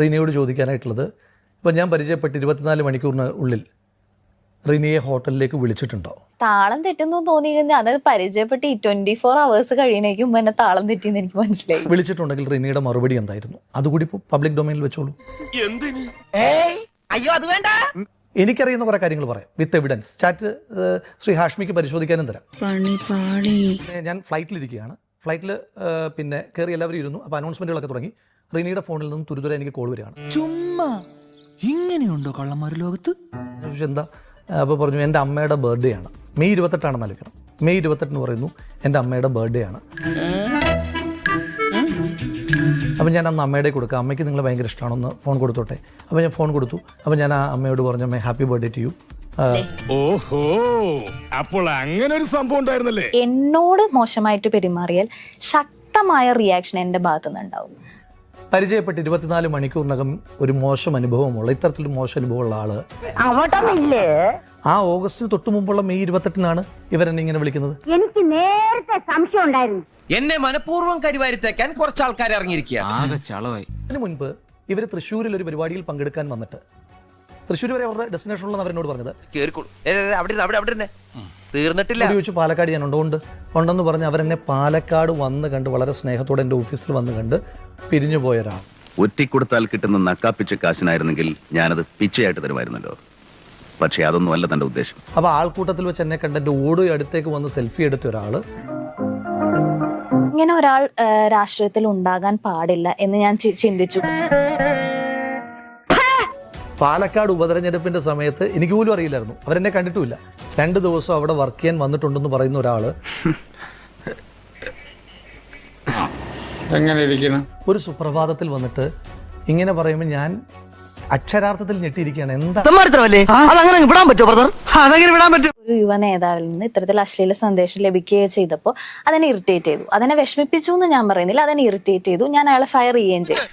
റീനയോട് ചോദിക്കാനായിട്ടുള്ളത്, ഇപ്പം ഞാൻ പരിചയപ്പെട്ട് 24 മണിക്കൂറിനുള്ളിൽ റീനയെ ഹോട്ടലിലേക്ക് വിളിച്ചിട്ടുണ്ടോ? താളം തെറ്റുന്നു തോന്നി കഴിഞ്ഞാൽ അതായത് പരിചയപ്പെട്ട് 24 hours കഴിയണേക്കും മുമ്പ് എന്നെ താളം തെറ്റിയെന്ന് എനിക്ക് മനസ്സിലായി. വിളിച്ചിട്ടുണ്ടെങ്കിൽ റീനയുടെ മറുപടി എന്തായിരുന്നു? അതുകൂടി ഇപ്പോൾ പബ്ലിക് ഡൊമൈനിൽ വെച്ചോളൂ. അയ്യോ അത് വേണ്ട. എനിക്കറിയുന്ന കുറെ കാര്യങ്ങൾ പറയാം വിത്ത് എവിഡൻസ്. ചാറ്റ് ശ്രീ ഹാഷ്മിക്ക് പരിശോധിക്കാനും തരാം. ഞാൻ ഫ്ലൈറ്റിലിരിക്കുകയാണ്. ഫ്ലൈറ്റിൽ പിന്നെ കയറി എല്ലാവരും ഇരുന്നു. അപ്പോൾ അനൗൺസ്മെന്റുകളൊക്കെ തുടങ്ങി. റീനയുടെ ഫോണിൽ നിന്നും തുരുതുര എനിക്ക് കോൾ വരികയാണ്. ചുമ്മാ ഇങ്ങനെയുണ്ടോ കള്ളന്മാർ ലോകത്ത്? എന്താ? അപ്പോൾ പറഞ്ഞു എൻ്റെ അമ്മയുടെ ബർത്ത്ഡേ ആണ്. മെയ് 28 മലക്കണം. മെയ് 28 പറയുന്നു എൻ്റെ അമ്മയുടെ ബർത്ത്ഡേ ആണ്. അപ്പം ഞാൻ അന്ന് അമ്മയുടെ കൊടുക്കാം. അമ്മയ്ക്ക് നിങ്ങളെ ഭയങ്കര ഇഷ്ടമാണെന്ന് ഫോൺ കൊടുത്തോട്ടെ. അപ്പോൾ ഞാൻ ഫോൺ കൊടുത്തു. അപ്പോൾ ഞാൻ ആ അമ്മയോട് പറഞ്ഞു, അമ്മേ ഹാപ്പി ബർത്ത്ഡേ ടു യു. ഓഹോ, അപ്പോൾ അങ്ങനെ ഒരു സംഭവം ഉണ്ടായിരുന്നല്ലേ. എന്നോട് മോശമായിട്ട് പെരുമാറിയാൽ ശക്തമായ റിയാക്ഷൻ എൻ്റെ ഭാഗത്തു നിന്നുണ്ടാവും. പരിചയപ്പെട്ട് 24 മണിക്കൂറിനകം ഒരു മോശം അനുഭവമുള്ള, ഇത്തരത്തിലൊരു മോശം അനുഭവമുള്ള ആള് ആ ഓഗസ്റ്റിന് തൊട്ട് മുമ്പുള്ള മെയ് 28 ഇവരെന്നെ ഇങ്ങനെ വിളിക്കുന്നത്. എനിക്ക് നേരത്തെ സംശയം ഉണ്ടായിരുന്നു. എന്നെ മനഃപൂർവ്വം കരിവാരിത്തേക്കാൻ കുറച്ച് ആൾക്കാർ ഇറങ്ങിയിരിക്കുക. അതിന് മുൻപ് ഇവർ തൃശ്ശൂരിൽ ഒരു പരിപാടിയിൽ പങ്കെടുക്കാൻ വന്നിട്ട്, തൃശ്ശൂർ വരെ അവരുടെ ഡെസ്റ്റിനേഷൻ ഉള്ള അവരെന്നോട് പറഞ്ഞത്, തീർന്നിട്ടില്ല. ചോദിച്ചു പാലക്കാട് ഞാൻ ഉണ്ടെന്ന് പറഞ്ഞ് അവരെന്നെ പാലക്കാട് വന്ന് കണ്ട് വളരെ സ്നേഹത്തോടെ എൻ്റെ ഓഫീസിൽ വന്ന് കണ്ട് പിരിഞ്ഞു പോയൊരാൾ. ഒറ്റിക്കൊടുത്താൽ കിട്ടുന്ന നക്കാപ്പിച്ച കാശിനായിരുന്നെങ്കിൽ ഞാനത് പിച്ചയായിട്ട് തരുമായിരുന്നല്ലോ. പക്ഷെ അതൊന്നും അല്ല തന്റെ ഉദ്ദേശം. അപ്പൊ ആൾക്കൂട്ടത്തിൽ വെച്ച് എന്നെ കണ്ട് എൻ്റെ ഓടി അടുത്തേക്ക് വന്ന് സെൽഫി എടുത്ത ഒരാള്. ഇങ്ങനെ ഒരാൾ രാഷ്ട്രീയത്തിൽ ഉണ്ടാകാൻ പാടില്ല എന്ന് ഞാൻ ചിന്തിച്ചു. പാലക്കാട് ഉപതെരഞ്ഞെടുപ്പിന്റെ സമയത്ത് എനിക്ക് പോലും അറിയില്ലായിരുന്നു, അവരെന്നെ കണ്ടിട്ടുമില്ല. 2 ദിവസം അവിടെ വർക്ക് ചെയ്യാൻ വന്നിട്ടുണ്ടെന്ന് പറയുന്ന ഒരാള് ഒരു സുപ്രഭാതത്തിൽ വന്നിട്ട് ഇങ്ങനെ പറയുമ്പോൾ ഞാൻ അക്ഷരാർത്ഥത്തിൽ ഞെട്ടിയിരിക്കുകയാണ്. എന്താ ഒരു യുവ നേതാവിൽ നിന്ന് ഇത്തരത്തിൽ അശ്ലീല സന്ദേശം ലഭിക്കുകയും ചെയ്തപ്പോൾ അതെന്നെ ഇറിറ്റേറ്റ് ചെയ്തു. അതെന്നെ വിഷമിപ്പിച്ചു എന്ന് ഞാൻ പറയുന്നില്ല, അതെന്നെ ഇറിറ്റേറ്റ് ചെയ്തു. ഞാൻ അയാളെ ഫയർ ചെയ്യുകയും ചെയ്തു.